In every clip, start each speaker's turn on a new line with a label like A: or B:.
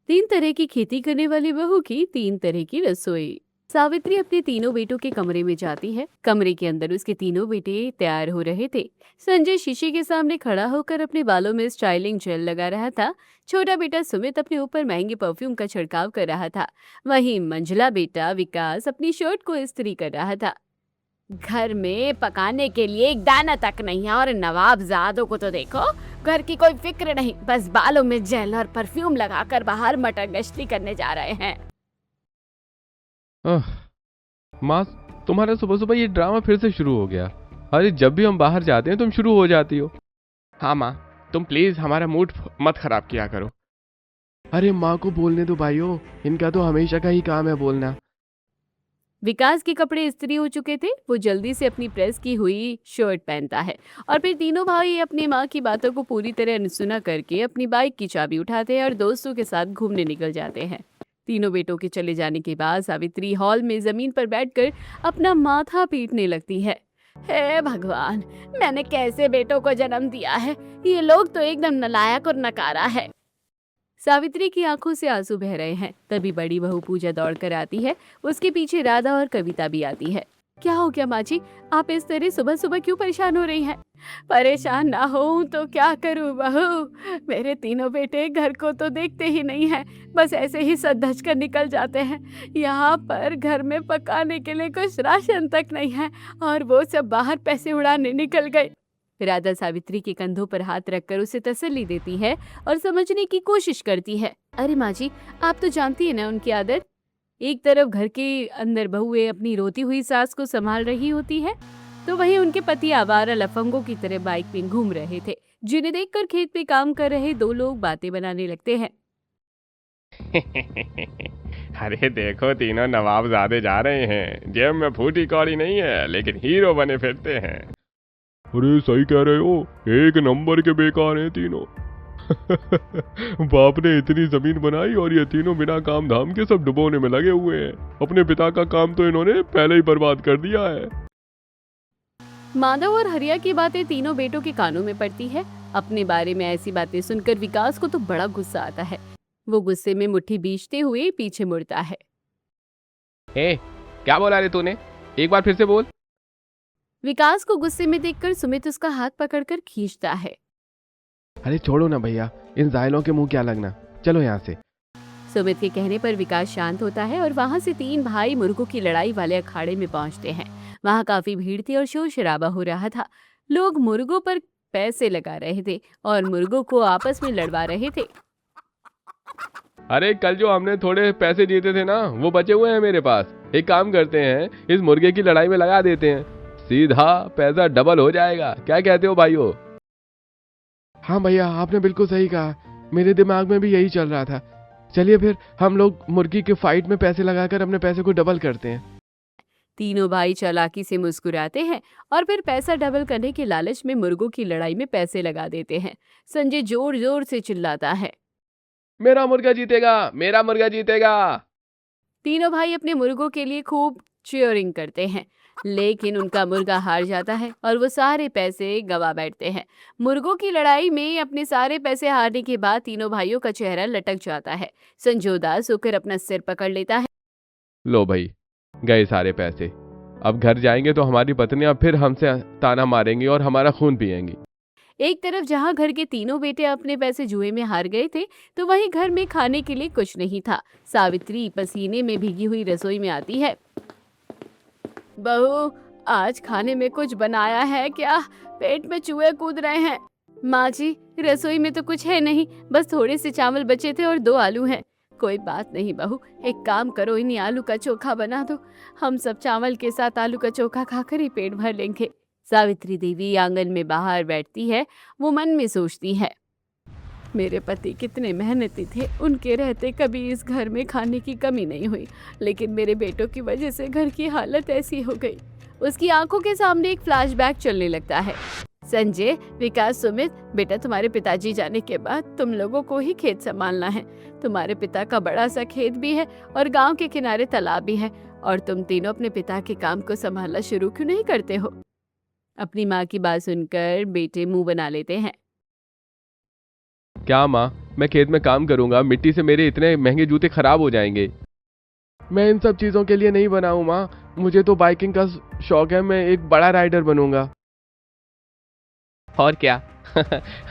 A: तीन तरह की खेती करने वाली बहू की तीन तरह की रसोई। सावित्री अपने तीनों बेटों के कमरे में जाती है। कमरे के अंदर उसके तीनों बेटे तैयार हो रहे थे। संजय शीशे के सामने खड़ा होकर अपने बालों में स्टाइलिंग जेल लगा रहा था। छोटा बेटा सुमित अपने ऊपर महंगे परफ्यूम का छिड़काव कर रहा था। वहीं मंझला बेटा विकास अपनी शर्ट को इस्त्री कर रहा था। घर में पकाने के लिए एक दाना तक नहीं है और नवाबजादों को तो देखो, घर की कोई फिक्र नहीं, बस बालों में जेल और परफ्यूम लगाकर बाहर मटर गश्ती करने जा रहे हैं।
B: आह, माँ, तुम्हारा सुबह सुबह ये ड्रामा फिर से शुरू हो गया। अरे जब भी हम बाहर जाते हैं तुम शुरू हो जाती हो। हाँ माँ, तुम प्लीज हमारा मूड मत खराब किया करो। अरे माँ को बोलने दो भाइयों, इनका तो हमेशा का ही काम है बोलना।
A: विकास के कपड़े इस्त्री हो चुके थे। वो जल्दी से अपनी प्रेस की हुई शर्ट पहनता है और फिर तीनों भाई अपनी माँ की बातों को पूरी तरह अनसुना करके अपनी बाइक की चाबी उठाते हैं और दोस्तों के साथ घूमने निकल जाते हैं। तीनों बेटों के चले जाने के बाद सावित्री हॉल में जमीन पर बैठकर अपना माथा पीटने लगती है। हे भगवान, मैंने कैसे बेटों को जन्म दिया है। ये लोग तो एकदम नालायक और नकारा है। सावित्री की आंखों से आंसू बह रहे हैं। तभी बड़ी बहू पूजा दौड़ कर आती है। उसके पीछे राधा और कविता भी आती है। क्या हो गया माँ जी, आप इस तरह सुबह सुबह क्यों परेशान हो रही हैं? परेशान ना हो तो क्या करूँ बहू, मेरे तीनों बेटे घर को तो देखते ही नहीं हैं, बस ऐसे ही सज धज कर निकल जाते हैं। यहाँ पर घर में पकाने के लिए कुछ राशन तक नहीं है और वो सब बाहर पैसे उड़ाने निकल गए। राधा सावित्री के कंधों पर हाथ रखकर उसे तसल्ली देती है और समझने की कोशिश करती है। अरे माँ जी, आप तो जानती है ना उनकी आदत। एक तरफ घर के अंदर बहुएं अपनी रोती हुई सास को संभाल रही होती है, तो वहीं उनके पति आवारा लफंगों की तरह बाइक में घूम रहे थे, जिन्हें देखकर खेत में काम कर रहे दो लोग बातें बनाने लगते हैं।
B: अरे देखो, तीनों नवाबजादे जा रहे हैं। जेब में फूटी कौड़ी नहीं है, लेकिन हीरो बने फिरते हैं। अरे सही कह रहे हो, एक नंबर के बेकार हैं तीनों। बाप ने इतनी जमीन बनाई और ये तीनों बिना काम धाम के सब डुबोने में लगे हुए हैं। अपने पिता का काम तो इन्होंने पहले ही बर्बाद कर दिया है।
A: माधव और हरिया की बातें तीनों बेटों के कानों में पड़ती है। अपने बारे में ऐसी बातें सुनकर विकास को तो बड़ा गुस्सा आता है। वो गुस्से में मुट्ठी बींचते हुए पीछे मुड़ता है।
B: ए, क्या बोला रे तूने? एक बार फिर से बोल।
A: विकास को गुस्से में देखकर सुमित उसका हाथ पकड़कर खींचता है।
B: अरे छोड़ो ना भैया, इन जायलों के मुंह क्या लगना, चलो यहाँ से।
A: सुमित के कहने पर विकास शांत होता है और वहां से तीन भाई मुर्गों की लड़ाई वाले अखाड़े में पहुंचते हैं। वहां काफी भीड़ थी और शोर शराबा हो रहा था। लोग मुर्गों पर पैसे लगा रहे थे और मुर्गों को आपस में लड़वा रहे थे।
B: अरे कल जो हमने थोड़े पैसे जीते थे ना, वो बचे हुए हैं मेरे पास। एक काम करते हैं, इस मुर्गे की लड़ाई में लगा देते हैं, सीधा पैसा डबल हो जाएगा। क्या कहते हो भाइयों? हाँ भैया, आपने बिल्कुल सही कहा, मेरे दिमाग में भी यही चल रहा था। चलिए फिर हम लोग मुर्गी के फाइट में पैसे लगाकर अपने पैसे को डबल करते हैं।
A: तीनों भाई चालाकी से मुस्कुराते हैं और फिर पैसा डबल करने के लालच में मुर्गों की लड़ाई में पैसे लगा देते हैं। संजय जोर जोर से चिल्लाता है,
B: मेरा मुर्गा जीतेगा, मेरा मुर्गा जीतेगा।
A: तीनों भाई अपने मुर्गों के लिए खूब चीयरिंग करते हैं, लेकिन उनका मुर्गा हार जाता है और वो सारे पैसे गवा बैठते हैं। मुर्गों की लड़ाई में अपने सारे पैसे हारने के बाद तीनों भाइयों का चेहरा लटक जाता है। संजय उदास होकर अपना सिर पकड़ लेता है।
B: लो भाई, गए सारे पैसे। अब घर जाएंगे तो हमारी पत्नियां फिर हमसे ताना मारेंगी और हमारा खून पिएंगी।
A: एक तरफ जहां घर के तीनों बेटे अपने पैसे जुए में हार गए थे, तो वहीं घर में खाने के लिए कुछ नहीं था। सावित्री पसीने में भीगी हुई रसोई में आती है। बहू, आज खाने में कुछ बनाया है क्या? पेट में चूहे कूद रहे हैं। माँ जी, रसोई में तो कुछ है नहीं, बस थोड़े से चावल बचे थे और 2 आलू हैं। कोई बात नहीं बहू, एक काम करो, इन्हीं आलू का चोखा बना दो। हम सब चावल के साथ आलू का चोखा खाकर ही पेट भर लेंगे। सावित्री देवी आंगन में बाहर बैठती है। वो मन में सोचती है, मेरे पति कितने मेहनती थे, उनके रहते कभी इस घर में खाने की कमी नहीं हुई, लेकिन मेरे बेटों की वजह से घर की हालत ऐसी हो गई। उसकी आंखों के सामने एक फ्लैशबैक चलने लगता है। संजय, विकास, सुमित, बेटा तुम्हारे पिताजी जाने के बाद तुम लोगों को ही खेत संभालना है। तुम्हारे पिता का बड़ा सा खेत भी है और गांव के किनारे तालाब भी है, और तुम तीनों अपने पिता के काम को संभालना शुरू क्यों नहीं करते हो? अपनी माँ की बात सुनकर बेटे मुंह बना लेते हैं।
B: क्या माँ, मैं खेत में काम करूंगा, मिट्टी से मेरे इतने महंगे जूते खराब हो जाएंगे। मैं इन सब चीजों के लिए नहीं बना हूं माँ, मुझे तो बाइकिंग का शौक है, मैं एक बड़ा राइडर बनूंगा। और क्या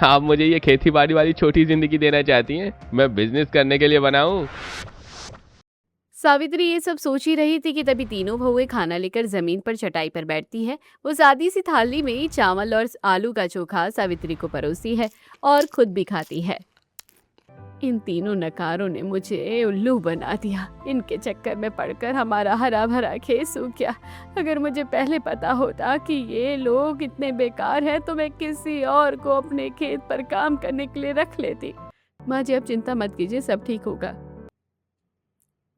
B: आप मुझे ये खेती बाड़ी वाली छोटी जिंदगी देना चाहती हैं? मैं बिजनेस करने के लिए बना हूं।
A: सावित्री ये सब सोच ही रही थी कि तभी तीनों बहुएं खाना लेकर जमीन पर चटाई पर बैठती है। वो सादी सी थाली में चावल और आलू का चोखा सावित्री को परोसती है और खुद भी खाती है। इन तीनों नकारों ने मुझे उल्लू बना दिया। इनके चक्कर में पड़कर हमारा हरा भरा खेत सूख गया। अगर मुझे पहले पता होता कि ये लोग इतने बेकार हैं तो मैं किसी और को अपने खेत पर काम करने के लिए रख लेती। माँ जी, अब चिंता मत कीजिए, सब ठीक होगा।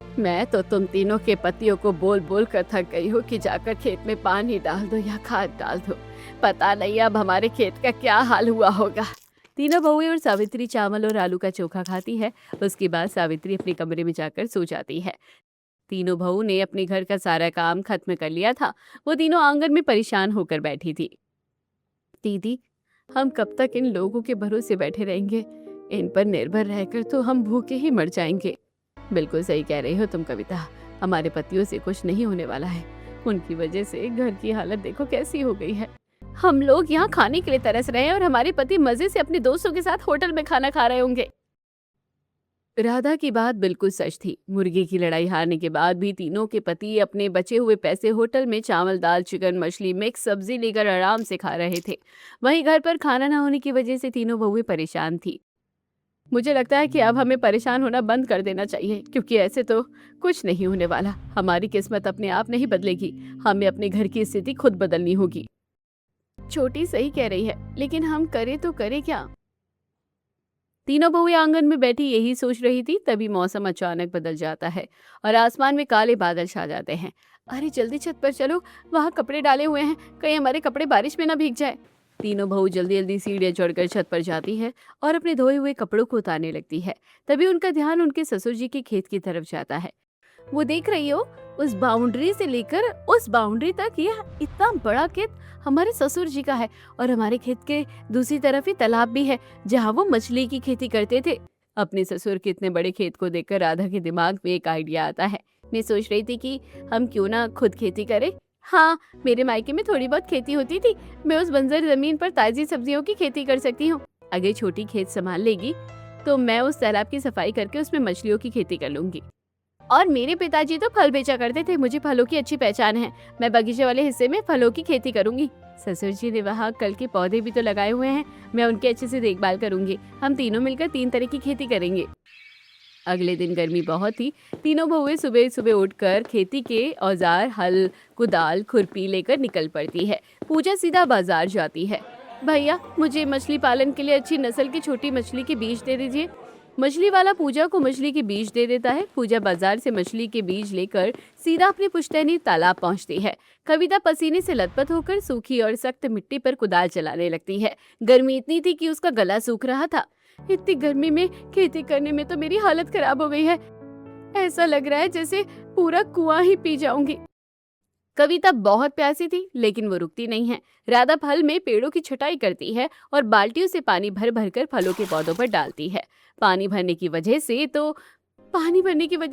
A: मैं तो तुम तीनों के पतियों को बोल बोल कर थक गई हूँ कि जाकर खेत में पानी डाल दो या खाद डाल दो। पता नहीं अब हमारे खेत का क्या हाल हुआ होगा। तीनों बहुएं और सावित्री चावल और आलू का चोखा खाती है। उसके बाद सावित्री अपने कमरे में जाकर सो जाती है। तीनों बहू ने अपने घर का सारा काम खत्म कर लिया था। वो तीनों आंगन में परेशान होकर बैठी थी। दीदी, हम कब तक इन लोगों के भरोसे बैठे रहेंगे? इन पर निर्भर रहकर तो हम भूखे ही मर जाएंगे। बिल्कुल सही कह रही हो तुम कविता, हमारे पतियों से कुछ नहीं होने वाला है। उनकी वजह से घर की हालत देखो कैसी हो गई है। हम लोग यहाँ खाने के लिए तरस रहे हैं और हमारे पति मजे से अपने दोस्तों के साथ होटल में खाना खा रहे होंगे। राधा की बात बिल्कुल सच थी। मुर्गे की लड़ाई हारने के बाद भी तीनों के पति अपने बचे हुए पैसे होटल में चावल, दाल, चिकन, मछली, मिक्स सब्जी लेकर आराम से खा रहे थे। वहीं घर पर खाना न होने की वजह से तीनों बहुएं परेशान थी। मुझे लगता है कि अब हमें परेशान होना बंद कर देना चाहिए, क्योंकि ऐसे तो कुछ नहीं होने वाला। हमारी किस्मत अपने आप नहीं बदलेगी, हमें अपने घर की स्थिति खुद बदलनी होगी। छोटी सही कह रही है, लेकिन हम करें तो करें क्या? तीनों बहुएं आंगन में बैठी यही सोच रही थी, तभी मौसम अचानक बदल जाता है और आसमान में काले बादल छा जाते हैं। अरे जल्दी छत पर चलो, वहाँ कपड़े डाले हुए हैं, कहीं हमारे कपड़े बारिश में ना भीग जाए। तीनों बहू जल्दी जल्दी सीढ़ियां चढ़कर छत पर जाती है और अपने धोए हुए कपड़ों को उतारने लगती है। तभी उनका ध्यान उनके ससुर जी के खेत की तरफ जाता है। वो देख रही हो, उस बाउंड्री से लेकर उस बाउंड्री तक यह इतना बड़ा खेत हमारे ससुर जी का है और हमारे खेत के दूसरी तरफ ही तालाब भी है जहाँ वो मछली की खेती करते थे। अपने ससुर के इतने बड़े खेत को देखकर राधा के दिमाग में एक आइडिया आता है। मैं सोच रही थी कि हम क्यों ना खुद खेती करें। हाँ, मेरे मायके में थोड़ी बहुत खेती होती थी, मैं उस बंजर जमीन पर ताजी सब्जियों की खेती कर सकती हूँ। अगर छोटी खेत संभाल लेगी तो मैं उस तालाब की सफाई करके उसमें मछलियों की खेती कर लूंगी। और मेरे पिताजी तो फल बेचा करते थे, मुझे फलों की अच्छी पहचान है। मैं बगीचे वाले हिस्से में फलों की खेती करूंगी। ससुर जी ने वहाँ कल के पौधे भी तो लगाए हुए हैं, मैं उनकी अच्छे से देखभाल करूंगी। हम तीनों मिलकर 3 तरह की खेती करेंगे। अगले दिन गर्मी बहुत थी। तीनों बहुएं सुबह सुबह उठकर खेती के औजार हल, कुदाल, खुरपी लेकर निकल पड़ती है। पूजा सीधा बाजार जाती है। भैया, मुझे मछली पालन के लिए अच्छी नस्ल की छोटी मछली के बीज दे दीजिए। मछली वाला पूजा को मछली के बीज दे देता है। पूजा बाजार से मछली के बीज लेकर सीधा अपने पुश्तैनी तालाब पहुंचती है। कविता पसीने से लथपथ होकर सूखी और सख्त मिट्टी पर कुदाल चलाने लगती है। गर्मी इतनी थी कि उसका गला सूख रहा था। इतनी गर्मी में खेती करने में तो मेरी हालत खराब हो गई है। ऐसा लग रहा है जैसे पूरा कुआं ही पी जाऊंगी। कविता बहुत प्यासी थी, लेकिन वो रुकती नहीं है। राधा फल में पेड़ों की छटाई करती है और बाल्टियों से पानी भर भर कर फलों के पौधों पर डालती है। पानी भरने की वजह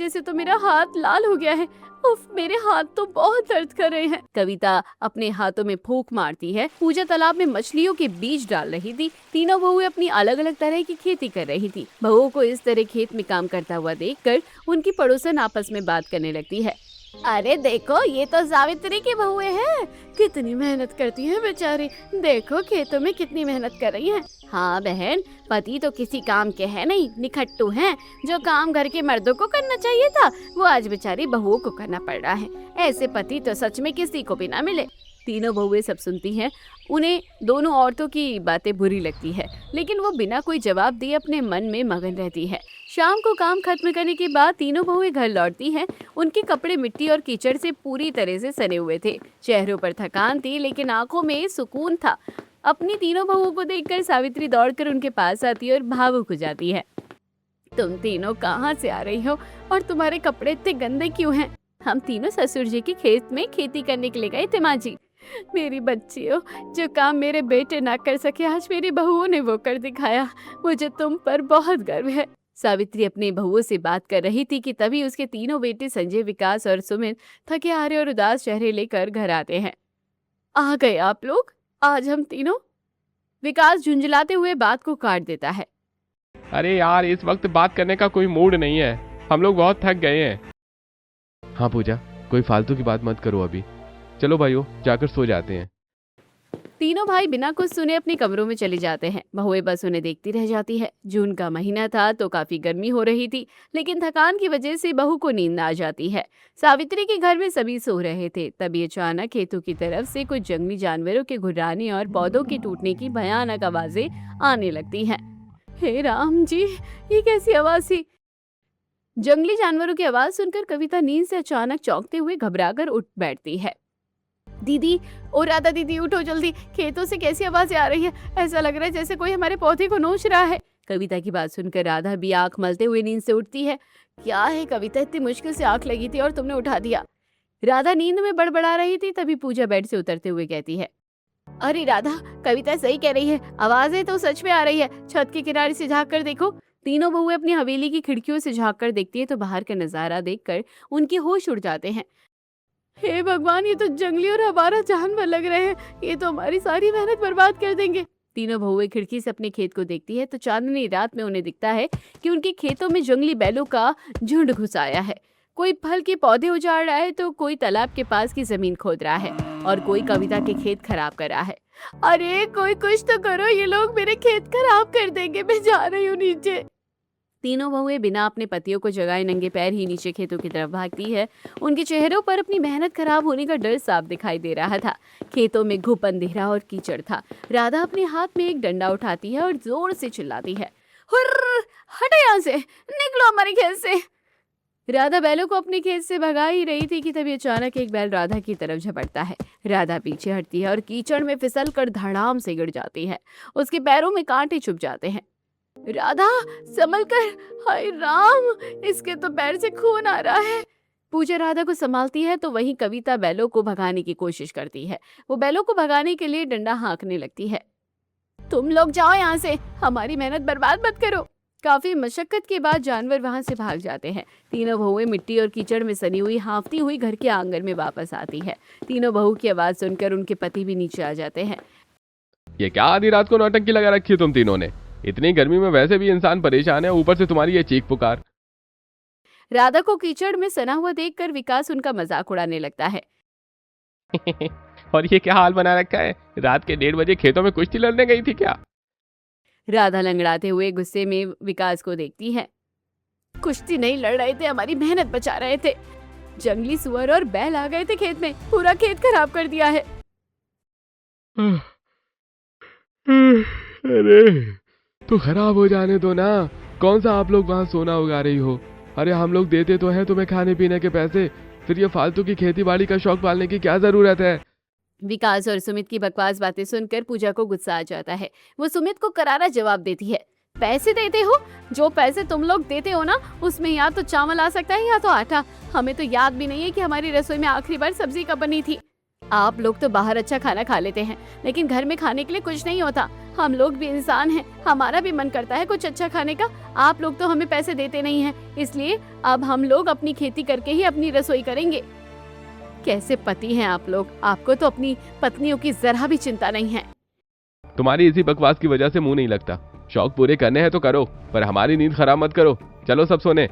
A: से तो मेरा हाथ लाल हो गया है। उफ, मेरे हाथ तो बहुत दर्द कर रहे हैं। कविता अपने हाथों में फूंक मारती है। पूजा तालाब में मछलियों के बीज डाल रही थी। तीनों बहुएं अपनी अलग अलग तरह की खेती कर रही थी। बहुओं को इस तरह खेत में काम करता हुआ देखकर उनकी पड़ोसन आपस में बात करने लगती है। अरे देखो, ये तो सावित्री की बहुएं हैं, कितनी मेहनत करती हैं बेचारी। देखो खेतों में कितनी मेहनत कर रही हैं। हाँ बहन, पति तो किसी काम के हैं नहीं, निखट्टू हैं। जो काम घर के मर्दों को करना चाहिए था वो आज बेचारी बहुओं को करना पड़ रहा है। ऐसे पति तो सच में किसी को भी ना मिले। तीनों बहुएं सब सुनती हैं। उन्हें दोनों औरतों की बातें बुरी लगती है, लेकिन वो बिना कोई जवाब दिए अपने मन में मगन रहती है। शाम को काम खत्म करने के बाद तीनों बहुएं घर लौटती हैं। उनके कपड़े मिट्टी और कीचड़ से पूरी तरह से सने हुए थे। चेहरों पर थकान थी, लेकिन आंखों में सुकून था। अपनी तीनों बहुओं को देखकर सावित्री दौड़कर उनके पास आती है और भावुक हो जाती है। तुम तीनों कहाँ से आ रही हो और तुम्हारे कपड़े इतने गंदे क्यों हैं? हम तीनों ससुर जी के खेत में खेती करने के लिए गए थे माँ जी। मेरी बच्चियों, जो काम मेरे बेटे ना कर सके आज मेरी बहुओं ने वो कर दिखाया। मुझे तुम पर बहुत गर्व है। सावित्री अपनी बहुओं से बात कर रही थी कि तभी उसके तीनों बेटे संजय, विकास और सुमित थके हारे और उदास चेहरे लेकर घर आते हैं। आ गए आप लोग, आज हम तीनों। विकास झुंझलाते हुए बात को काट देता है।
B: अरे यार, इस वक्त बात करने का कोई मूड नहीं है, हम लोग बहुत थक गए हैं। हाँ पूजा, कोई फालतू की बात मत करो अभी। चलो भाइयों, जाकर सो जाते हैं।
A: तीनों भाई बिना कुछ सुने अपने कमरों में चले जाते हैं। बहुएं बस उन्हें देखती रह जाती है। जून का महीना था तो काफी गर्मी हो रही थी, लेकिन थकान की वजह से बहू को नींद आ जाती है। सावित्री के घर में सभी सो रहे थे, तभी अचानक खेतों की तरफ से कुछ जंगली जानवरों के घुर्राने और पौधों के टूटने की भयानक आवाजें आने लगती हैं। हे राम जी, ये कैसी आवाज थी? जंगली जानवरों की आवाज सुनकर कविता नींद से अचानक चौंकते हुए घबराकर उठ बैठती है। दीदी, ओ राधा दीदी, उठो जल्दी, खेतों से कैसी आवाजें आ रही है? ऐसा लग रहा है जैसे कोई हमारे पौधे को नोच रहा है। कविता की बात सुनकर राधा भी आंख मलते हुए नींद से उठती है। क्या है कविता, इतनी मुश्किल से आंख लगी थी और तुमने उठा दिया। राधा नींद में बड़बड़ा रही थी, तभी पूजा बेड से उतरते हुए कहती है, अरे राधा, कविता सही कह रही है, आवाजें तो सच में आ रही है। छत के किनारे से झांक कर देखो। तीनों बहुएं अपनी हवेली की खिड़कियों से झांक कर देखती है तो बाहर का नजारा देखकर उनके होश उड़ जाते हैं। हे भगवान, ये तो जंगली और हमारा जानवर लग रहे हैं, ये तो हमारी सारी मेहनत बर्बाद कर देंगे। तीनों बहुएं खिड़की से अपने खेत को देखती है तो चांदनी रात में उन्हें दिखता है कि उनके खेतों में जंगली बैलों का झुंड घुस आया है। कोई फल के पौधे उजाड़ रहा है तो कोई तालाब के पास की जमीन खोद रहा है और कोई कविता के खेत खराब कर रहा है। अरे कोई कुछ तो करो, ये लोग मेरे खेत खराब कर देंगे, मैं जा रही हूँ नीचे। तीनों बहुएं बिना अपने पतियों को जगाए नंगे पैर ही नीचे खेतों की तरफ भागती है। उनके चेहरों पर अपनी मेहनत खराब होने का डर साफ दिखाई दे रहा था। खेतों में घुप अंधेरा और कीचड़ था। राधा अपने हाथ में एक डंडा उठाती है और जोर से चिल्लाती है, हुर्र, हटो यहाँ से, निकलो हमारे खेत से। राधा बैलों को अपने खेत से भगा ही रही थी कि तभी अचानक एक बैल राधा की तरफ झपटता है। राधा पीछे हटती है और कीचड़ में फिसल कर धड़ाम से गिर जाती है। उसके पैरों में कांटे चुभ जाते हैं। राधा, संभल कर, हाय राम, इसके तो पैर से खून आ रहा है। पूजा राधा को संभालती है तो वहीं कविता बैलों को भगाने की कोशिश करती है। वो बैलों को भगाने के लिए डंडा हाँकने लगती है। तुम लोग जाओ यहाँ से, हमारी मेहनत बर्बाद मत करो। काफी मशक्कत के बाद जानवर वहां से भाग जाते हैं। तीनों बहुएं मिट्टी और कीचड़ में सनी हुई हांफती हुई घर के आंगन में वापस आती है। तीनों बहू की आवाज सुनकर उनके पति भी नीचे आ जाते हैं।
B: ये क्या आधी रात को नौटंकी लगा रखी है तुम तीनों ने? इतनी गर्मी में वैसे भी इंसान परेशान है, ऊपर से तुम्हारी ये चीख पुकार।
A: राधा को कीचड़ में सना हुआ देखकर विकास उनका मजाक उड़ाने लगता है।
B: और ये क्या हाल बना रखा है? रात के 1:30 बजे खेतों में कुश्ती लड़ने गई थी क्या?
A: राधा लंगड़ाते हुए गुस्से में विकास को देखती है। कुश्ती नहीं लड़ रहे थे, हमारी मेहनत बचा रहे थे। जंगली सुअर और बैल आ गए थे खेत में, पूरा खेत खराब कर दिया है।
B: अरे तो खराब हो जाने दो ना, कौन सा आप लोग वहाँ सोना उगा रही हो? अरे हम लोग देते तो हैं तुम्हें खाने पीने के पैसे, फिर ये फालतू की खेती बाड़ी का शौक पालने की क्या जरूरत है?
A: विकास और सुमित की बकवास बातें सुनकर पूजा को गुस्सा आ जाता है। वो सुमित को करारा जवाब देती है, पैसे देते हो? जो पैसे तुम लोग देते हो ना, उसमें या तो चावल आ सकता है या तो आटा। हमें तो याद भी नहीं है कि हमारी रसोई में आखिरी बार सब्जी कब बनी थी। आप लोग तो बाहर अच्छा खाना खा लेते हैं, लेकिन घर में खाने के लिए कुछ नहीं होता। हम लोग भी इंसान हैं, हमारा भी मन करता है कुछ अच्छा खाने का। आप लोग तो हमें पैसे देते नहीं हैं, इसलिए अब हम लोग अपनी खेती करके ही अपनी रसोई करेंगे। कैसे पति हैं आप लोग, आपको तो अपनी पत्नियों की जरा भी चिंता नहीं है।
B: तुम्हारी इसी बकवास की वजह से मुंह नहीं लगता। शौक पूरे करने हैं तो करो, पर हमारी नींद खराब मत करो। चलो सब सोने।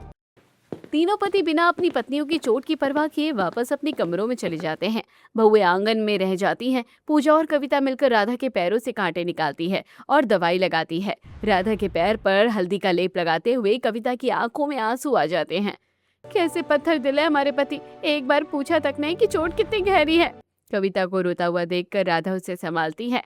A: तीनों पति बिना अपनी पत्नियों की चोट की परवाह किए वापस अपने कमरों में चले जाते हैं। बहुएं आंगन में रह जाती हैं। पूजा और कविता मिलकर राधा के पैरों से कांटे निकालती है और दवाई लगाती है। राधा के पैर पर हल्दी का लेप लगाते हुए कविता की आंखों में आंसू आ जाते हैं। कैसे पत्थर दिल है हमारे पति, एक बार पूछा तक नहीं कि चोट कितनी गहरी है। कविता को रोता हुआ देखकर राधा उसे संभालती है।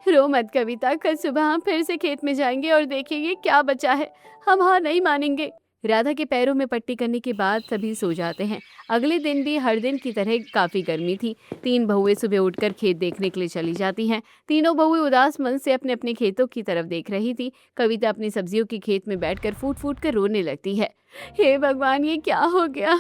A: रो मत कविता, कल सुबह हम फिर से खेत में जाएंगे और देखेंगे क्या बचा है, हम हार नहीं मानेंगे। राधा के पैरों में पट्टी करने के बाद सभी सो जाते हैं। अगले दिन भी हर दिन की तरह काफ़ी गर्मी थी। 3 बहुएं सुबह उठकर खेत देखने के लिए चली जाती हैं। तीनों बहुएं उदास मन से अपने अपने खेतों की तरफ देख रही थी। कविता अपनी सब्जियों के खेत में बैठकर फूट फूट कर रोने लगती है। हे भगवान, ये क्या हो गया?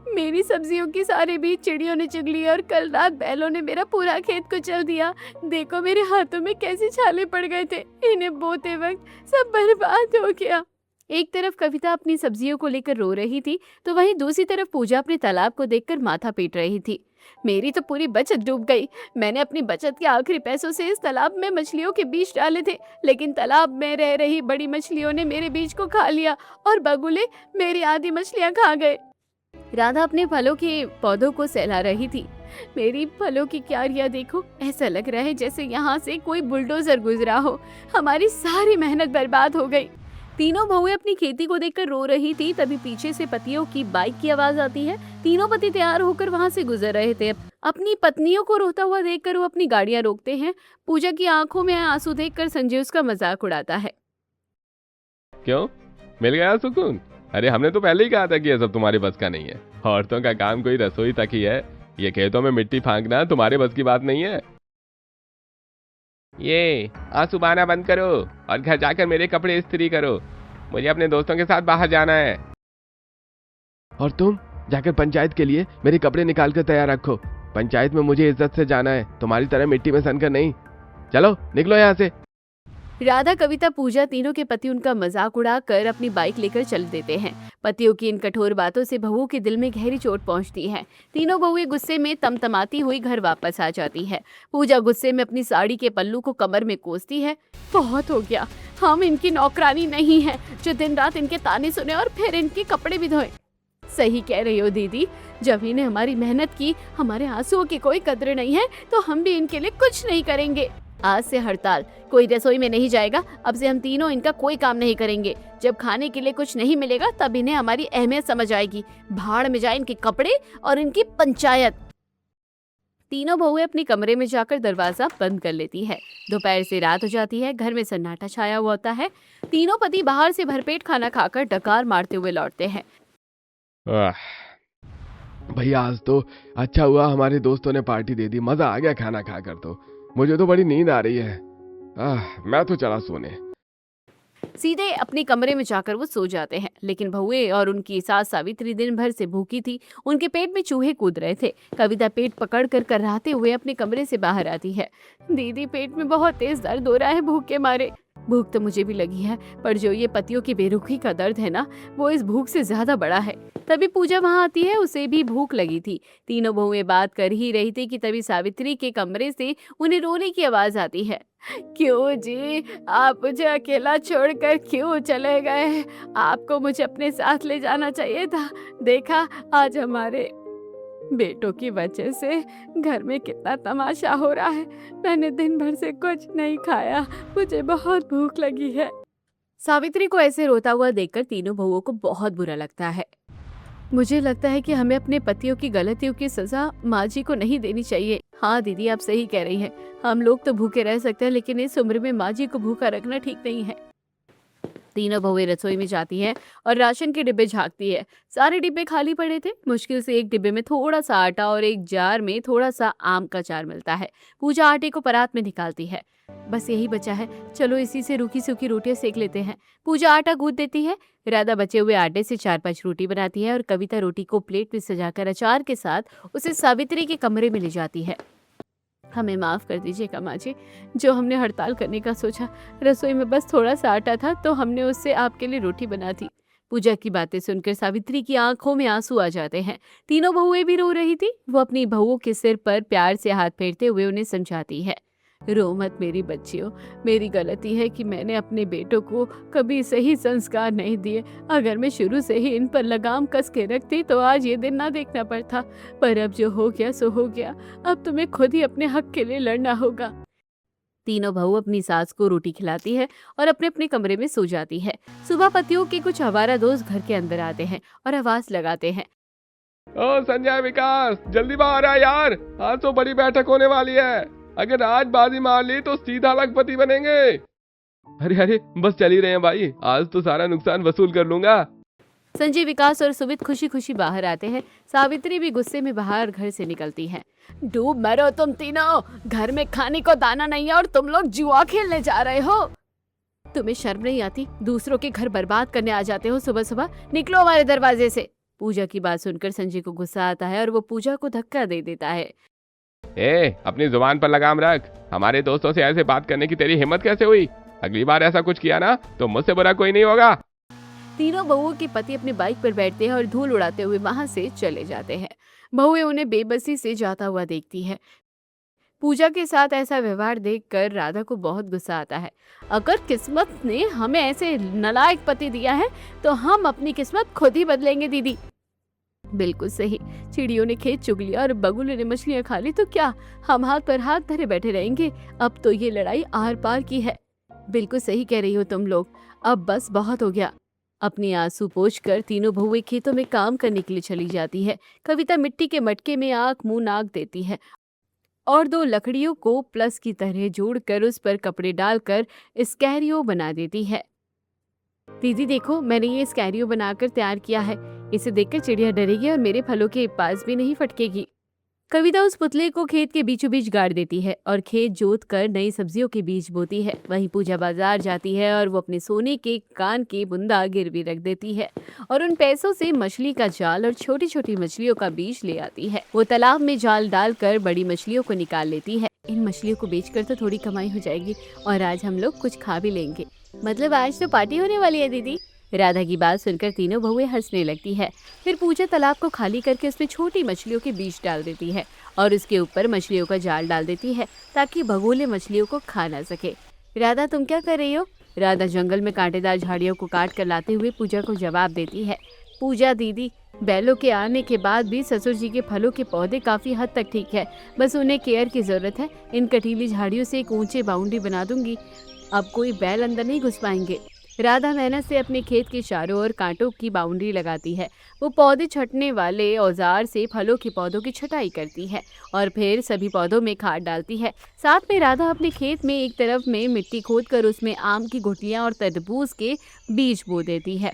A: मेरी सब्जियों की सारे बीज चिड़ियों ने चुग लिए और कल रात बैलों ने मेरा पूरा खेत कुचल दिया। देखो मेरे हाथों में कैसे छाले पड़ गए थे, इन्हें बोते वक्त सब बर्बाद हो गया। एक तरफ कविता अपनी सब्जियों को लेकर रो रही थी, तो वहीं दूसरी तरफ पूजा अपने तालाब को देखकर माथा पीट रही थी। मेरी तो पूरी बचत डूब गई। मैंने अपनी बचत के आखिरी पैसों से इस तालाब में मछलियों के बीज डाले थे, लेकिन तालाब में रह रही बड़ी मछलियों ने मेरे बीज को खा लिया और बगुले मेरी आधी मछलियां खा गए। राधा अपने फलों के पौधों को सहला रही थी। मेरी फलों की क्यारियां देखो, ऐसा लग रहा है जैसे यहाँ से कोई बुलडोजर गुजरा हो। हमारी सारी मेहनत बर्बाद हो गई। तीनों बहुएं अपनी खेती को देखकर रो रही थी। तभी पीछे से पतियों की बाइक की आवाज आती है। तीनों पति तैयार होकर वहां से गुजर रहे थे। अपनी पत्नियों को रोता हुआ देखकर वो अपनी गाड़ियां रोकते हैं। पूजा की आंखों में आंसू देखकर संजय उसका मजाक उड़ाता है।
B: क्यों, मिल गया सुकून? अरे हमने तो पहले ही कहा था कि ये सब तुम्हारे बस का नहीं है। औरतों का काम कोई रसोई तक ही है। ये खेतों में मिट्टी फांकना तुम्हारे बस की बात नहीं है। ये आंसू बहाना बंद करो और घर जाकर मेरे कपड़े इस्त्री करो। मुझे अपने दोस्तों के साथ बाहर जाना है। और तुम जाकर पंचायत के लिए मेरे कपड़े निकाल कर तैयार रखो। पंचायत में मुझे इज्जत से जाना है, तुम्हारी तरह मिट्टी में सनकर नहीं। चलो निकलो यहाँ से।
A: राधा, कविता, पूजा, तीनों के पति उनका मजाक उड़ाकर अपनी बाइक लेकर चल देते हैं। पतियों की इन कठोर बातों से बहुओं के दिल में गहरी चोट पहुंचती है। तीनों बहुएं गुस्से में तमतमाती हुई घर वापस आ जाती है। पूजा गुस्से में अपनी साड़ी के पल्लू को कमर में कोसती है। बहुत हो गया, हम इनकी नौकरानी नहीं है जो दिन रात इनके ताने सुने और फिर इनके कपड़े भी धोए। सही कह रही हो दीदी, जब इन्हें हमारी मेहनत की, हमारे आंसुओं की कोई कदर नहीं है, तो हम भी इनके लिए कुछ नहीं करेंगे। आज से हड़ताल, कोई रसोई में नहीं जाएगा। अब से हम तीनों इनका कोई काम नहीं करेंगे। जब खाने के लिए कुछ नहीं मिलेगा तब इन्हें हमारी अहमियत समझ आएगी। भाड़ में जाए इनके कपड़े और इनकी पंचायत। तीनों बहुएं अपने कमरे में जाकर दरवाजा बंद कर लेती है। दोपहर से रात हो जाती है। घर में सन्नाटा छाया हुआ होता है। तीनों पति बाहर से भरपेट खाना खाकर डकार मारते हुए लौटते हैं।
B: भैया आज तो अच्छा हुआ हमारे दोस्तों ने पार्टी दे दी। मजा आ गया खाना खाकर। तो मुझे तो बड़ी नींद आ रही है। मैं तो चला सोने।
A: सीधे अपने कमरे में जाकर वो सो जाते हैं। लेकिन बहुएं और उनकी सास सावित्री दिन भर से भूखी थी। उनके पेट में चूहे कूद रहे थे। कविता पेट पकड़ कर कराहते हुए अपने कमरे से बाहर आती है। दीदी, पेट में बहुत तेज दर्द हो रहा है भूख के मारे। भूख तो मुझे भी लगी है, पर जो ये पतियों की बेरुखी का दर्द है ना, वो इस भूख से ज्यादा बड़ा है। तभी पूजा वहां आती है। उसे भी भूख लगी थी। तीनों बहुएं बात कर ही रही थी कि तभी सावित्री के कमरे से उन्हें रोने की आवाज आती है। क्यों जी, आप मुझे अकेला छोड़कर क्यों चले गए? आपको मुझे अपने साथ ले जाना चाहिए था। देखा, आज हमारे बेटों की वजह से घर में कितना तमाशा हो रहा है। मैंने दिन भर से कुछ नहीं खाया, मुझे बहुत भूख लगी है। सावित्री को ऐसे रोता हुआ देखकर तीनों बहुओं को बहुत बुरा लगता है। मुझे लगता है कि हमें अपने पतियों की गलतियों की सजा माँ जी को नहीं देनी चाहिए। हाँ दीदी, आप सही कह रही हैं। हम लोग तो भूखे रह सकते हैं, लेकिन इस उम्र में माँ जी को भूखा रखना ठीक नहीं है। तीनों बहुएं रसोई में जाती है और राशन के डिब्बे झांकती है। सारे डिब्बे खाली पड़े थे। मुश्किल से एक डिब्बे में थोड़ा सा आटा और एक जार में थोड़ा सा आम का अचार मिलता है। पूजा आटे को परात में निकालती है। बस यही बचा है, चलो इसी से रूखी सूखी रोटियां सेक लेते हैं। पूजा आटा गूंथ देती है। राधा बचे हुए आटे से 4-5 रोटी बनाती है और कविता रोटी को प्लेट में सजाकर अचार के साथ उसे सावित्री के कमरे में ले जाती है। हमें माफ़ कर दीजिएगा माँ जी, जो हमने हड़ताल करने का सोचा। रसोई में बस थोड़ा सा आटा था तो हमने उससे आपके लिए रोटी बना दी। पूजा की बातें सुनकर सावित्री की आंखों में आंसू आ जाते हैं। तीनों बहुएं भी रो रही थी। वो अपनी बहुओं के सिर पर प्यार से हाथ फेरते हुए उन्हें समझाती है। रो मत मेरी बच्चियों, मेरी गलती है कि मैंने अपने बेटों को कभी सही संस्कार नहीं दिए। अगर मैं शुरू से ही इन पर लगाम कस के रखती तो आज ये दिन ना देखना पड़ता। पर अब जो हो गया सो हो गया। अब तुम्हें खुद ही अपने हक के लिए लड़ना होगा। तीनों बहू अपनी सास को रोटी खिलाती है और अपने अपने कमरे में सो जाती है। सुबह पतियों के कुछ आवारा दोस्त घर के अंदर आते हैं और आवाज लगाते हैं।
B: ओ संजय, विकास, जल्दी बाहर आ यार, आज तो बड़ी बैठक होने वाली है। अगर आज बाजी मार ली तो सीधा लखपति बनेंगे। अरे अरे, बस चल ही रहे हैं भाई, आज तो सारा नुकसान वसूल कर लूंगा।
A: संजय, विकास और सुमित खुशी खुशी बाहर आते हैं। सावित्री भी गुस्से में बाहर घर से निकलती है। डूब मरो तुम तीनों, घर में खाने को दाना नहीं है और तुम लोग जुआ खेलने जा रहे हो। तुम्हें शर्म नहीं आती? दूसरों के घर बर्बाद करने आ जाते हो सुबह सुबह। निकलो हमारे दरवाजे से। पूजा की बात सुनकर संजय को गुस्सा आता है और वो पूजा को धक्का दे देता है।
B: अपनी जुबान पर लगाम रख। हमारे दोस्तों से ऐसे बात करने की तेरी हिम्मत कैसे हुई? अगली बार ऐसा कुछ किया ना तो मुझसे बुरा कोई नहीं होगा।
A: तीनों बहुओं के पति अपनी बाइक पर बैठते हैं और धूल उड़ाते हुए वहां से चले जाते हैं। बहुएं उन्हें बेबसी से जाता हुआ देखती है। पूजा के साथ ऐसा व्यवहार देखकर राधा को बहुत गुस्सा आता है। अगर किस्मत ने हमें ऐसे नालायक पति दिया है तो हम अपनी किस्मत खुद ही बदलेंगे दीदी। बिल्कुल सही। चिड़ियों ने खेत चुग लिया और बगुलों ने मछलियां खा ली तो क्या हम हाथ पर हाथ धरे बैठे रहेंगे? अब तो ये लड़ाई आर पार की है। बिल्कुल सही कह रही हो तुम लोग, अब बस बहुत हो गया। अपनी आंसू पोंछकर तीनों बहुएं खेतों में काम करने के लिए चली जाती है। कविता मिट्टी के मटके में आंख मुंह नाक देती है और 2 लकड़ियों को प्लस की तरह जोड़कर उस पर कपड़े डालकर स्कैरियो बना देती है। दीदी देखो, मैंने ये स्कैरियो बनाकर तैयार किया है। इसे देखकर चिड़िया डरेगी और मेरे फलों के पास भी नहीं फटकेगी। कविता उस पुतले को खेत के बीचों बीच गाड़ देती है और खेत जोत कर नई सब्जियों के बीज बोती है। वहीं पूजा बाजार जाती है और वो अपने सोने के कान की बुंदा गिरवी रख देती है और उन पैसों से मछली का जाल और छोटी छोटी मछलियों का बीज ले आती है। वो तालाब में जाल डालकर बड़ी मछलियों को निकाल लेती है। इन मछलियों को बेचकर तो थोड़ी कमाई हो जाएगी और आज हम लोग कुछ खा भी लेंगे। मतलब आज तो पार्टी होने वाली है दीदी। राधा की बात सुनकर तीनों बहुएं हंसने लगती है। फिर पूजा तालाब को खाली करके उसमें छोटी मछलियों के बीज डाल देती है और उसके ऊपर मछलियों का जाल डाल देती है ताकि भगोले मछलियों को खा ना सके। राधा तुम क्या कर रही हो? राधा जंगल में कांटेदार झाड़ियों को काट कर लाते हुए पूजा को जवाब देती है। पूजा दीदी, बैलों के आने के बाद भी ससुर जी के फलों के पौधे काफी हद तक ठीक है, बस उन्हें केयर की जरूरत है। इन कटीली झाड़ियों से एक ऊंचे बाउंड्री बना दूंगी, अब कोई बैल अंदर नहीं घुस पाएंगे। राधा मेहनत से अपने खेत के चारों ओर कांटों की बाउंड्री लगाती है। वो पौधे छटने वाले औजार से फलों के पौधों की छटाई करती है और फिर सभी पौधों में खाद डालती है। साथ में राधा अपने खेत में एक तरफ में मिट्टी खोदकर उसमें आम की गुठलियां और तरबूज के बीज बो देती है।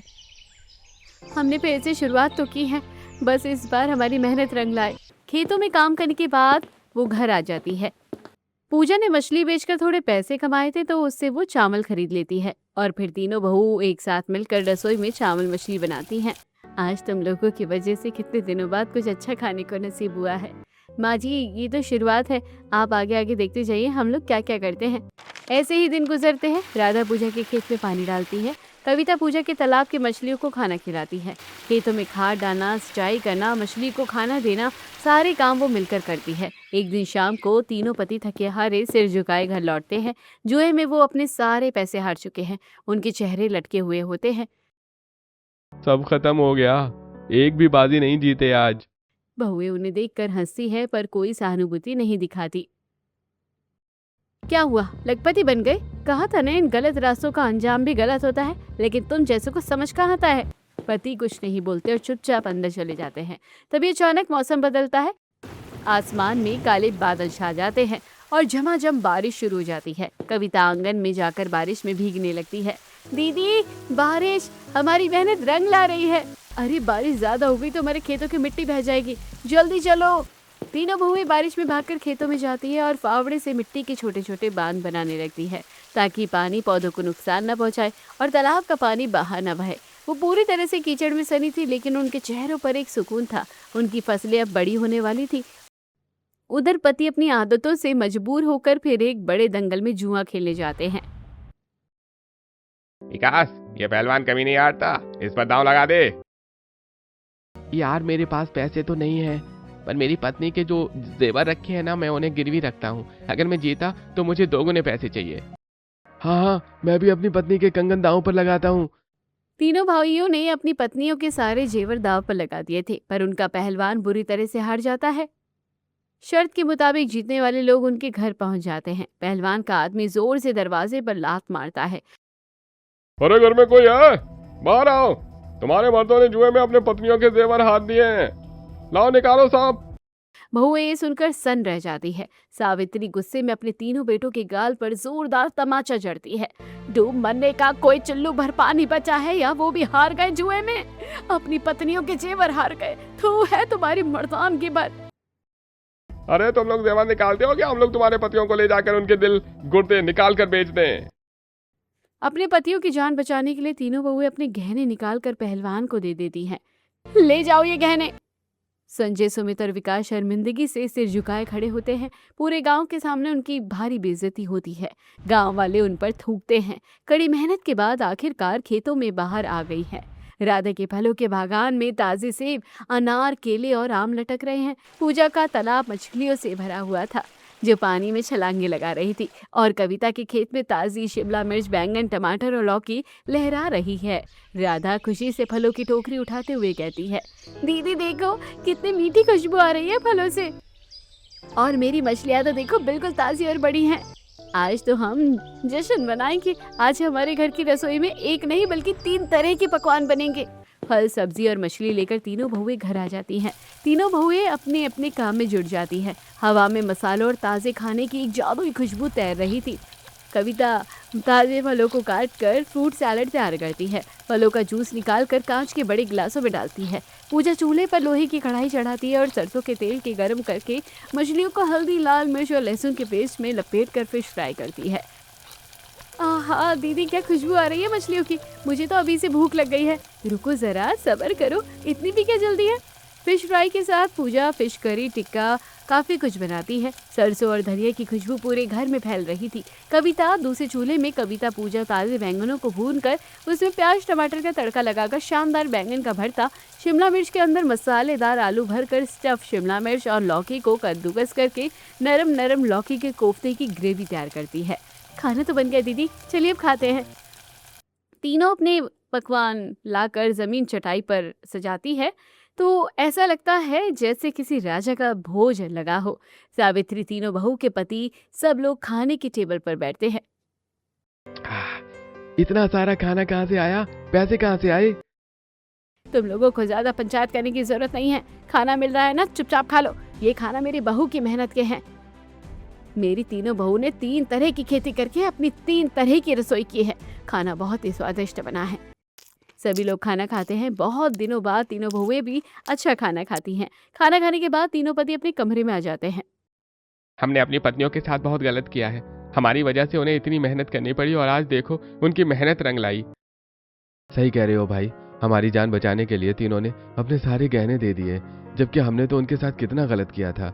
A: हमने फिर से शुरुआत तो की है, बस इस बार हमारी मेहनत रंग लाए। खेतों में काम करने के बाद वो घर आ जाती है। पूजा ने मछली बेचकर थोड़े पैसे कमाए थे तो उससे वो चावल खरीद लेती है और फिर तीनों बहू एक साथ मिलकर रसोई में चावल मछली बनाती हैं। आज तुम लोगों की वजह से कितने दिनों बाद कुछ अच्छा खाने को नसीब हुआ है। माँ जी, ये तो शुरुआत है, आप आगे आगे देखते जाइए हम लोग क्या क्या करते हैं। ऐसे ही दिन गुजरते हैं। राधा पूजा के खेत में पानी डालती है। कविता पूजा के तालाब की मछलियों को खाना खिलाती है। खेतों में खाद डालना, सिंचाई करना, मछली को खाना देना, सारे काम वो मिलकर करती है। एक दिन शाम को तीनों पति थके हारे सिर झुकाए घर लौटते हैं। जुए में वो अपने सारे पैसे हार चुके हैं। उनके चेहरे लटके हुए होते हैं।
B: सब खत्म हो गया, एक भी बाजी नहीं जीते आज।
A: बहुएं उन्हें देखकर हंसती है पर कोई सहानुभूति नहीं दिखाती। क्या हुआ, लखपति बन गए? कहा था ना इन गलत रास्तों का अंजाम भी गलत होता है, लेकिन तुम जैसे को समझ कहाँ आता है। पति कुछ नहीं बोलते और चुपचाप अंदर चले जाते हैं। तभी अचानक मौसम बदलता है। आसमान में काले बादल छा जाते हैं और झमाझम बारिश शुरू हो जाती है। कविता आंगन में जाकर बारिश में भीगने लगती है। दीदी, बारिश हमारी मेहनत रंग ला रही है। अरे बारिश ज्यादा हो गई तो हमारे खेतों की मिट्टी बह जाएगी, जल्दी चलो। तीनों बहुएं बारिश में भागकर खेतों में जाती है और फावड़े से मिट्टी के छोटे छोटे बांध बनाने लगती है ताकि पानी पौधों को नुकसान न पहुंचाए और तालाब का पानी बाहर न बहे। वो पूरी तरह से कीचड़ में सनी थी, लेकिन उनके चेहरों पर एक सुकून था। उनकी फसलें अब बड़ी होने वाली थी। उधर पति अपनी आदतों से मजबूर होकर फिर एक बड़े दंगल में जुआ खेलने जाते हैं।
B: विकास, ये पहलवान कमी नहीं हारता, इस पर दांव लगा दे। यार मेरे पास पैसे तो नहीं है, पर मेरी पत्नी के जो जेवर रखे हैं ना, मैं उन्हें गिरवी रखता हूँ। अगर मैं जीता तो मुझे 2 गुने पैसे चाहिए। हाँ, मैं भी अपनी पत्नी के कंगन दांव पर लगाता हूँ।
A: तीनों भाइयों ने अपनी पत्नियों के सारे जेवर दांव पर लगा दिए थे, पर उनका पहलवान बुरी तरह से हार जाता है। शर्त के मुताबिक जीतने वाले लोग उनके घर पहुंच जाते हैं। पहलवान का आदमी जोर से दरवाजे पर लात मारता है।
B: अरे घर में कोई है? बाहर आओ, तुम्हारे मर्दों ने जुए में अपने पत्नियों के जेवर हाथ दिए हैं, लाओ निकालो साहब।
A: बहुएं ये सुनकर सन्न रह जाती है। सावित्री गुस्से में अपने तीनों बेटों के गाल पर जोरदार तमाचा जड़ती है। डूब मरने का कोई चुल्लू भर पानी बचा है या वो भी हार गए जुए में? अपनी पत्नियों के जेवर हार गए। थू है तुम्हारी मर्दानगी पर।
B: अरे तुम लोग जेवर निकालते हो क्या? हम लोग तुम्हारे पतियों को ले जाकर उनके दिल गुर्दे निकाल कर बेच दें।
A: अपने पतियों की जान बचाने के लिए तीनों बहुएं अपने गहने निकाल कर पहलवान को दे देती हैं। ले जाओ ये गहने। संजय, सुमित और विकास शर्मिंदगी से सिर झुकाए खड़े होते हैं। पूरे गांव के सामने उनकी भारी बेइज्जती होती है। गांव वाले उन पर थूकते हैं। कड़ी मेहनत के बाद आखिरकार खेतों में बाहर आ गई है। राधा के फलों के बागान में ताजे सेब, अनार, केले और आम लटक रहे हैं। पूजा का तालाब मछलियों से भरा हुआ था जो पानी में छलांगे लगा रही थी, और कविता के खेत में ताजी शिमला मिर्च, बैंगन, टमाटर और लौकी लहरा रही है। राधा खुशी से फलों की टोकरी उठाते हुए कहती है, दीदी देखो कितनी मीठी खुशबू आ रही है फलों से, और मेरी मछलियाँ तो देखो बिल्कुल ताजी और बड़ी हैं। आज तो हम जश्न मनाएंगे। आज हमारे घर की रसोई में एक नहीं बल्कि 3 तरह के पकवान बनेंगे। फल, सब्जी और मछली लेकर तीनों बहुएं घर आ जाती हैं। तीनों बहुएं अपने अपने काम में जुट जाती हैं। हवा में मसालों और ताज़े खाने की एक जादुई खुशबू तैर रही थी। कविता ताज़े फलों को काट कर फ्रूट सैलेड तैयार करती है। फलों का जूस निकाल कर कांच के बड़े गिलासों में डालती है। पूजा चूल्हे पर लोहे की कढ़ाई चढ़ाती है और सरसों के तेल के गर्म करके मछलियों को हल्दी, लाल मिर्च और लहसुन के पेस्ट में लपेट कर फिश फ्राई करती है। आहा दीदी, क्या खुशबू आ रही है मछलियों की। मुझे तो अभी से भूख लग गई है। रुको जरा, सब्र करो, इतनी भी क्या जल्दी है। फिश फ्राई के साथ पूजा फिश करी, टिक्का, काफ़ी कुछ बनाती है। सरसों और धनिया की खुशबू पूरे घर में फैल रही थी। कविता दूसरे चूल्हे में पूजा ताज़े बैंगनों को भूनकर उसमें प्याज टमाटर का तड़का लगाकर शानदार बैंगन का भरता, शिमला मिर्च के अंदर मसालेदार आलू भरकर स्टफ शिमला मिर्च और लौकी को कद्दूकस करके नरम नरम लौकी के कोफ्ते की ग्रेवी तैयार करती है। खाना तो बन गया दीदी, चलिए अब खाते हैं। तीनों अपने पकवान लाकर जमीन चटाई पर सजाती है तो ऐसा लगता है जैसे किसी राजा का भोज लगा हो। सावित्री, तीनों बहू के पति, सब लोग खाने की टेबल पर बैठते हैं।
B: इतना सारा खाना कहाँ से आया? पैसे कहाँ से आए?
A: तुम लोगों को ज्यादा पंचायत करने की जरूरत नहीं है। खाना मिल रहा है ना, चुपचाप खा लो। ये खाना मेरी बहू की मेहनत के हैं। मेरी तीनों बहू ने 3 तरह की खेती करके अपनी 3 तरह की रसोई की है। खाना बहुत ही स्वादिष्ट बना है। सभी लोग खाना खाते हैं। बहुत दिनों बाद तीनों बहुएं भी अच्छा खाना खाती हैं। खाना खाने के बाद तीनों पति अपने कमरे में आ जाते हैं।
B: हमने अपनी पत्नियों के साथ बहुत गलत किया है। हमारी वजह से उन्हें इतनी मेहनत करनी पड़ी और आज देखो उनकी मेहनत रंग लाई। सही कह रहे हो भाई, हमारी जान बचाने के लिए तीनों ने अपने सारे गहने दे दिए, जबकि हमने तो उनके साथ कितना गलत किया था।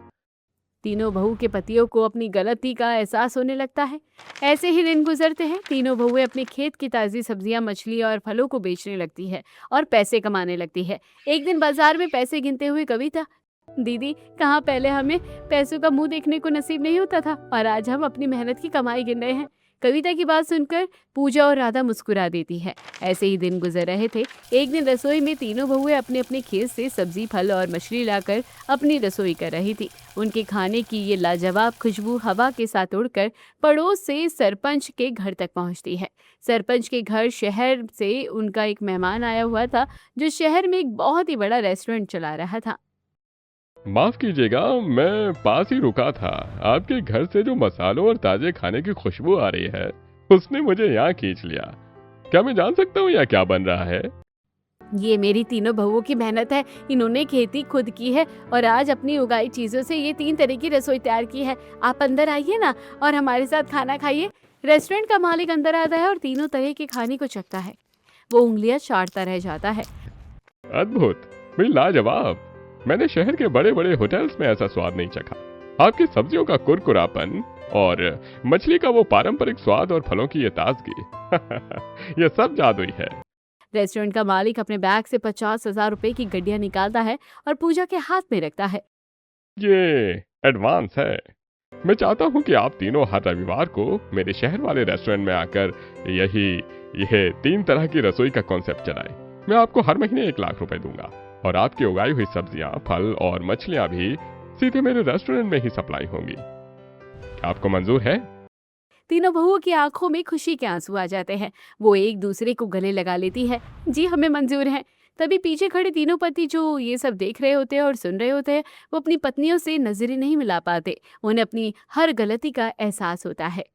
A: तीनों बहू के पतियों को अपनी गलती का एहसास होने लगता है। ऐसे ही दिन गुजरते हैं। तीनों बहुएं अपने खेत की ताज़ी सब्जियां, मछली और फलों को बेचने लगती है और पैसे कमाने लगती है। एक दिन बाजार में पैसे गिनते हुए कविता, दीदी कहाँ पहले हमें पैसों का मुंह देखने को नसीब नहीं होता था और आज हम अपनी मेहनत की कमाई गिन रहे हैं। कविता की बात सुनकर पूजा और राधा मुस्कुरा देती है। ऐसे ही दिन गुजर रहे थे। एक दिन रसोई में तीनों बहुएं अपने अपने खेत से सब्जी, फल और मछली लाकर अपनी रसोई कर रही थी। उनके खाने की ये लाजवाब खुशबू हवा के साथ उड़कर पड़ोस से सरपंच के घर तक पहुंचती है। सरपंच के घर शहर से उनका एक मेहमान आया हुआ था जो शहर में एक बहुत ही बड़ा रेस्टोरेंट चला रहा था।
B: माफ कीजिएगा, मैं पास ही रुका था। आपके घर से जो मसालों और ताजे खाने की खुशबू आ रही है उसने मुझे यहाँ खींच लिया। क्या मैं जान सकता हूँ यहाँ क्या बन रहा है?
A: ये मेरी तीनों बहुओं की मेहनत है। इन्होंने खेती खुद की है और आज अपनी उगाई चीजों से ये 3 तरह की रसोई तैयार की है। आप अंदर आइए ना और हमारे साथ खाना खाइए। रेस्टोरेंट का मालिक अंदर आता है और तीनों तरह के खाने को चखता है। वो उंगलियां चाटता रह जाता है।
B: अद्भुत, भाई लाजवाब। मैंने शहर के बड़े बड़े होटल्स में ऐसा स्वाद नहीं चखा। आपकी सब्जियों का कुरकुरापन और मछली का वो पारंपरिक स्वाद और फलों की ये ताजगी ये सब जादुई है।
A: रेस्टोरेंट का मालिक अपने बैग से 50,000 रुपए की गड्डियां निकालता है और पूजा के हाथ में रखता है।
B: ये एडवांस है। मैं चाहता हूँ कि आप तीनों हर रविवार को मेरे शहर वाले रेस्टोरेंट में आकर यह 3 तरह की रसोई का कॉन्सेप्ट चलाएं। मैं आपको हर महीने 1 लाख रुपए दूंगा और आपकी उगाई हुई सब्जियां, फल और मछलियां भी सीधे मेरे रेस्टोरेंट में ही सप्लाई होंगी। क्या आपको मंजूर है?
A: तीनों बहुओं की आंखों में खुशी के आंसू आ जाते हैं। वो एक दूसरे को गले लगा लेती है। जी हमें मंजूर है। तभी पीछे खड़े तीनों पति जो ये सब देख रहे होते हैं और सुन रहे होते हैं, वो अपनी पत्नियों से नजरें नहीं मिला पाते। उन्हें अपनी हर गलती का एहसास होता है।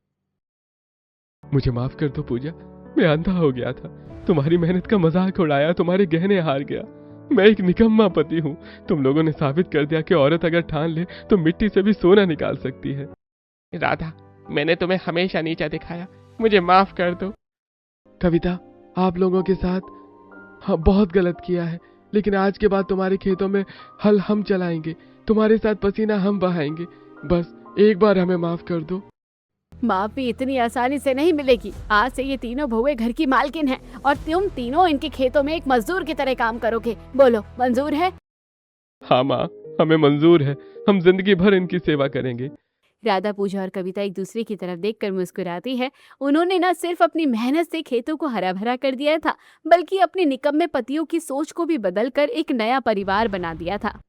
B: मुझे माफ कर दो पूजा, मैं अंधा हो गया था, तुम्हारी मेहनत का मजाक उड़ाया, तुम्हारे गहने हार गया। मैं एक निकम्मा पति हूँ। तुम लोगों ने साबित कर दिया कि औरत अगर ठान ले तो मिट्टी से भी सोना निकाल सकती है। राधा, मैंने तुम्हें हमेशा नीचा दिखाया, मुझे माफ कर दो। कविता, आप लोगों के साथ हाँ बहुत गलत किया है, लेकिन आज के बाद तुम्हारे खेतों में हल हम चलाएंगे, तुम्हारे साथ पसीना हम बहाएंगे। बस एक बार हमें माफ कर दो।
A: माफी इतनी आसानी से नहीं मिलेगी। आज से ये तीनों बहुएं घर की मालकिन हैं और तुम तीनों इनके खेतों में एक मजदूर की तरह काम करोगे। बोलो, मंजूर है?
B: हाँ माँ, हमें मंजूर है, हम जिंदगी भर इनकी सेवा करेंगे।
A: राधा, पूजा और कविता एक दूसरे की तरफ देखकर मुस्कुराती है। उन्होंने न सिर्फ अपनी मेहनत से खेतों को हरा भरा कर दिया था, बल्कि अपने निकम्मे पतियों की सोच को भी बदलकर एक नया परिवार बना दिया था।